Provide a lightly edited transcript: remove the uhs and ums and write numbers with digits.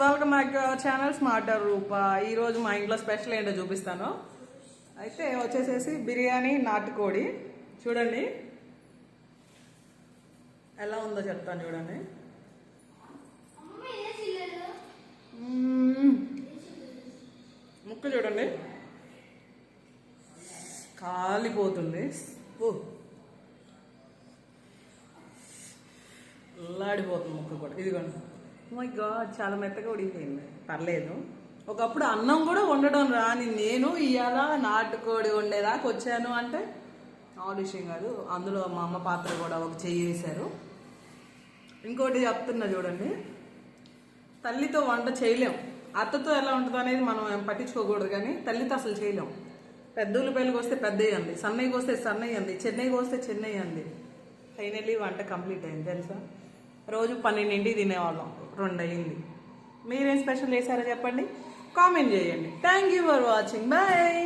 Welcome back to our channel smarter Roopa. ఈరోజు మా ఇంట్లో స్పెషల్ ఏంటో చూపిస్తాను. అయితే వచ్చేసేసి బిర్యానీ నాటుకోడి. చూడండి ఎలా ఉందో చెప్తాను. చూడండి ముక్క చూడండి కాలిపోతుంది. అల్లాడిపోతుంది ముక్క కూడా. ఇదిగోండి. మై గాడ్, చాలా మెత్తగా ఉడికిపోయింది. పర్లేదు. ఒకప్పుడు అన్నం కూడా వండడం రాని నేను ఇవాళ నాటుకోడి వండేదాకా వచ్చాను అంటే విషయం కాదు. అందులో మా అమ్మ పాత్ర కూడా ఒక చెయ్యి వేశారు. ఇంకోటి చెప్తున్నా చూడండి, తల్లితో వంట చేయలేం. అత్తతో ఎలా ఉంటుందో అనేది మనం పట్టించుకోకూడదు, కానీ తల్లితో అసలు చేయలేం. పెద్ద ఉల్లిపాయలకు వస్తే పెద్దవి అంది, సన్నయ్యకి వస్తే సన్నయ్య అంది, చెన్నైకి వస్తే చెన్నై అంది. ఫైనల్లీ వంట కంప్లీట్ అయింది. తెలుసా, రోజు 12 తినేవాళ్ళం, 2 అయింది. మీరేం స్పెషల్ చేశారో చెప్పండి, కామెంట్ చేయండి. Thank you for watching. Bye.